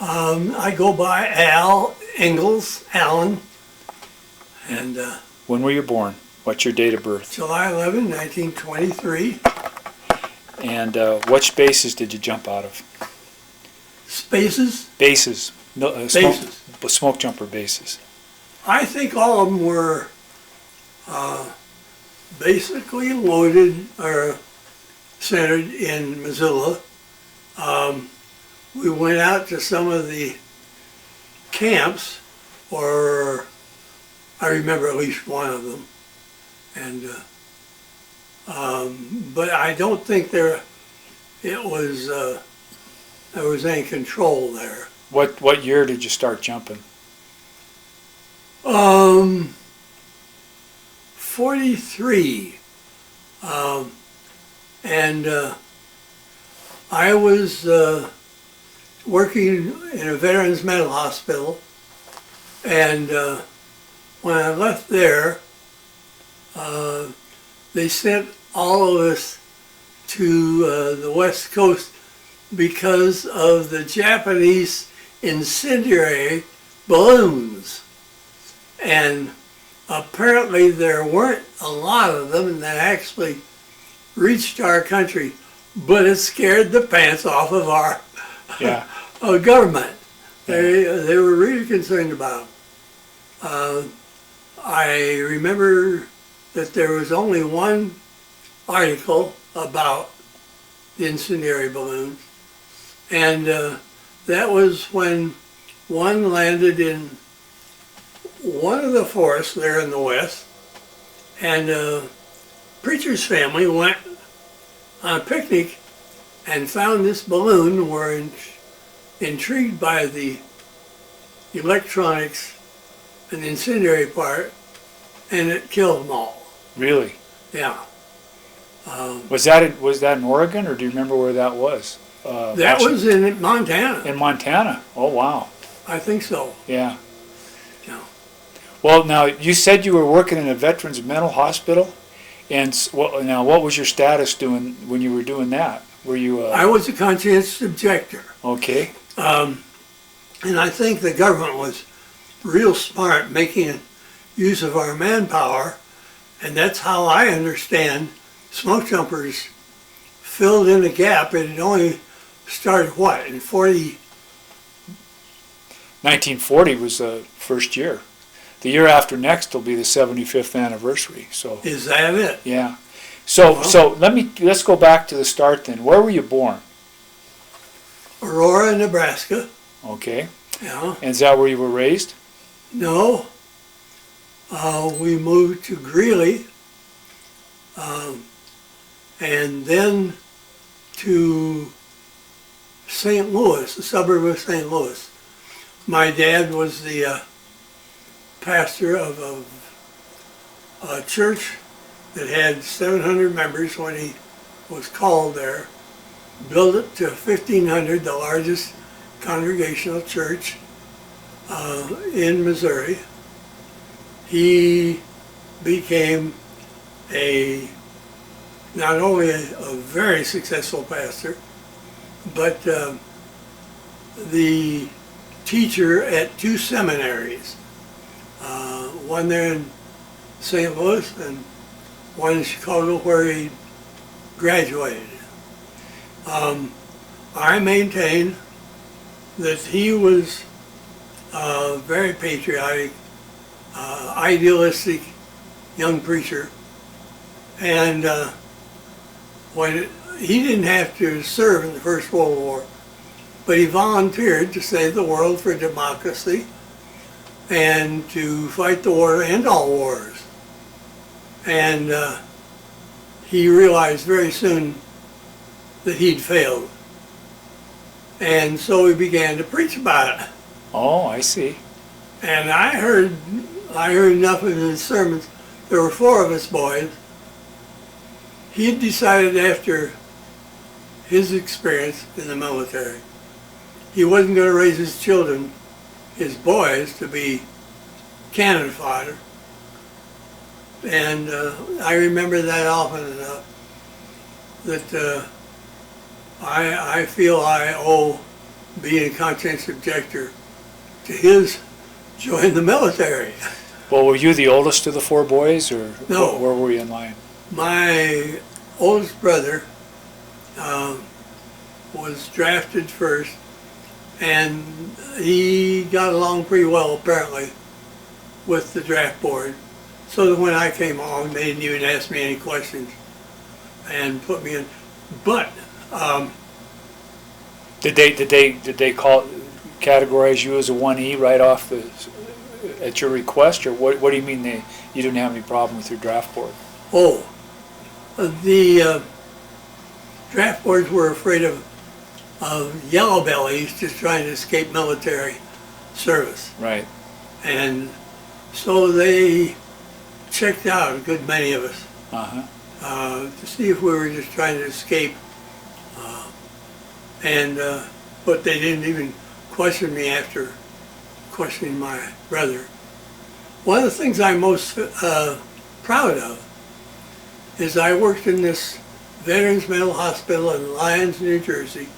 I go by Inglis, Alan, and When were you born? What's your date of birth? July 11, 1923. And which bases did you jump out of? Spaces? Bases. Bases. Smoke jumper bases. I think all of them were basically loaded or centered in Missoula. We went out to some of the camps, or I remember at least one of them, and but I don't think there was any control there. What year did you start jumping? 43, and I was working in a veterans mental hospital, and when I left there, they sent all of us to the West Coast because of the Japanese incendiary balloons. And apparently there weren't a lot of them that actually reached our country, but it scared the pants off of our government. They were really concerned about them. I remember that there was only one article about the incendiary balloons, and that was when one landed in one of the forests there in the west, and a preacher's family went on a picnic and found this balloon, were intrigued by the electronics and the incendiary part, and it killed them all. Really? Yeah. Was that in Oregon, or do you remember where that was? That was in Montana. In Montana? Oh, wow. I think so. Yeah. Yeah. Well, now, you said you were working in a veterans mental hospital, and now what was your status doing when you were doing that? Were you... I was a conscientious objector. Okay. And I think the government was real smart making use of our manpower, and that's how I understand smoke jumpers filled in a gap. It had only started, what, in 1940 was the first year. The year after next will be the 75th anniversary. So is that it? Yeah. So let's go back to the start then. Where were you born? Aurora, Nebraska. Okay. Yeah. And is that where you were raised? No. We moved to Greeley, and then to St. Louis, a suburb of St. Louis. My dad was the pastor of a church that had 700 members when he was called there. Built it to 1,500, the largest congregational church in Missouri. He became not only a very successful pastor, but the teacher at two seminaries, one there in St. Louis and one in Chicago where he graduated. I maintain that he was a very patriotic, idealistic young preacher, and when he didn't have to serve in the First World War, but he volunteered to save the world for democracy and to fight the war to end all wars. And he realized very soon that he'd failed. And so he began to preach about it. Oh, I see. And I heard enough of his sermons. There were four of us boys. He had decided after his experience in the military, he wasn't going to raise his children, his boys, to be cannon fodder. And I remember that often enough that I feel I owe being a conscientious objector to his join the military. Well, were you the oldest of the four boys, or No. where were you in line? My oldest brother was drafted first, and he got along pretty well apparently with the draft board. So that when I came along, they didn't even ask me any questions and put me in. But Did they categorize you as a 1E right off at your request, or what do you mean you didn't have any problem with your draft board? The draft boards were afraid of yellow bellies just trying to escape military service. Right. And so they checked out a good many of us to see if we were just trying to escape. But they didn't even question me after questioning my brother. One of the things I'm most proud of is I worked in this Veterans Mental Hospital in Lyons, New Jersey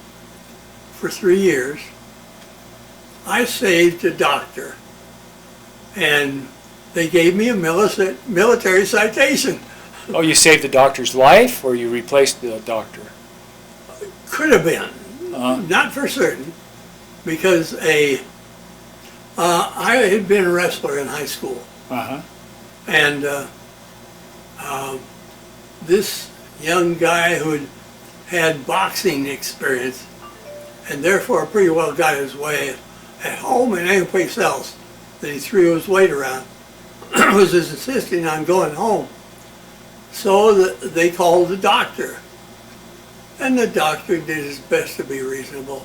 for 3 years. I saved a doctor, and they gave me a military citation. Oh, you saved the doctor's life, or you replaced the doctor? Could have been, not for certain, because I had been a wrestler in high school, and this young guy who had boxing experience and therefore pretty well got his way at home and anyplace else that he threw his weight around was insisting on going home. So they called the doctor, and the doctor did his best to be reasonable,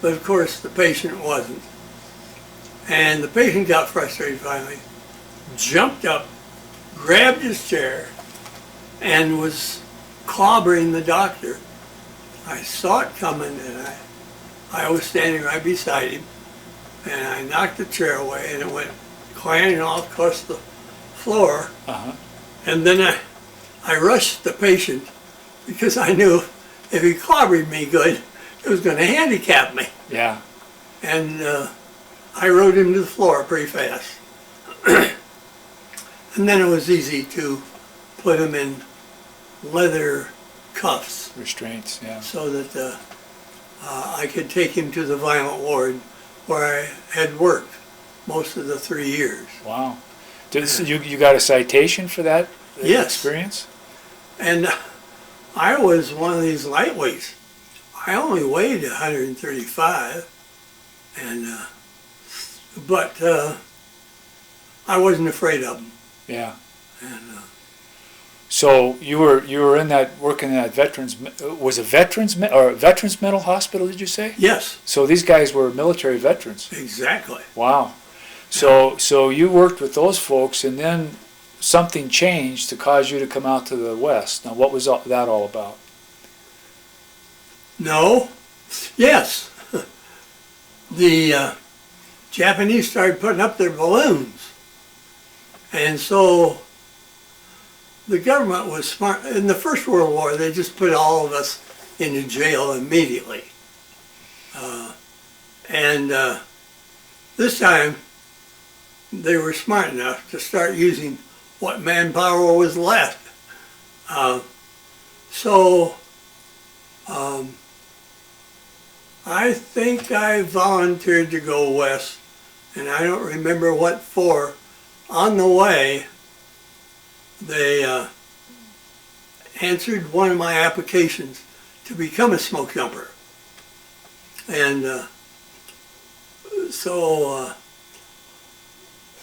but of course the patient wasn't. And the patient got frustrated finally, jumped up, grabbed his chair, and was clobbering the doctor. I saw it coming, and I was standing right beside him, and I knocked the chair away, and it went clanging off across the floor. And then I rushed the patient because I knew if he clobbered me good, it was going to handicap me. Yeah. And I rode him to the floor pretty fast. And then it was easy to put him in leather cuffs. Restraints, yeah. So that I could take him to the violent ward where I had worked most of the 3 years. Wow. You got a citation for that Yes. experience? And I was one of these lightweights. I only weighed 135, but I wasn't afraid of them. Yeah. And, So you were in that working in that veterans mental hospital? Did you say? yes, So these guys were military veterans. exactly. Wow. So you worked with those folks, and then something changed to cause you to come out to the West. Now, what was that all about? No, yes. The Japanese started putting up their balloons, and so the government was smart. In the First World War, they just put all of us into jail immediately. This time, they were smart enough to start using what manpower was left. I think I volunteered to go west, and I don't remember what for. On the way, they answered one of my applications to become a smokejumper. And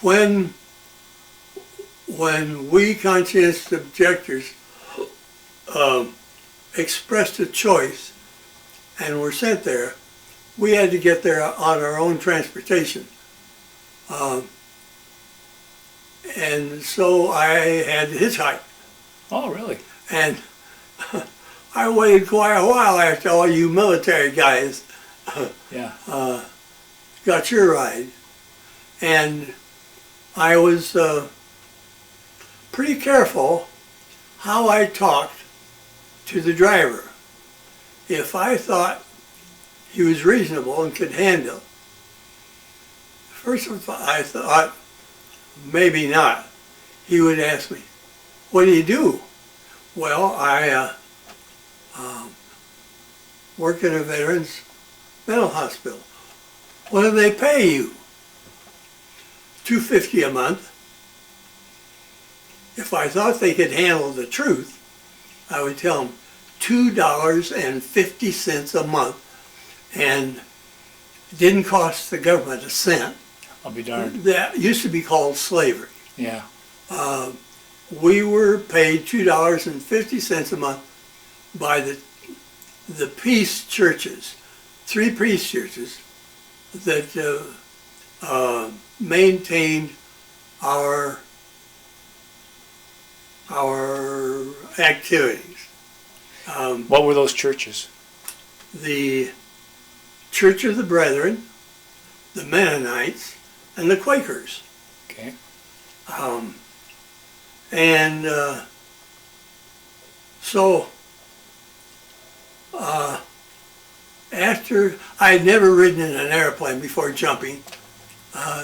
when we conscientious objectors expressed a choice and were sent there, we had to get there on our own transportation. And so I had to hitchhike. Oh, really? And I waited quite a while after all you military guys Yeah. got your ride. And I was pretty careful how I talked to the driver. If I thought he was reasonable and could handle. First of all, I thought, maybe not. He would ask me, what do you do? Well, I work in a veterans mental hospital. What do they pay you? $250 a month. If I thought they could handle the truth, I would tell them $2.50 a month, and it didn't cost the government a cent. I'll be darned. That used to be called slavery. Yeah. We were paid $2.50 a month by the peace churches, 3 peace churches that maintained our activities. What were those churches? The Church of the Brethren, the Mennonites, and the Quakers. Okay. So after I had never ridden in an airplane before jumping,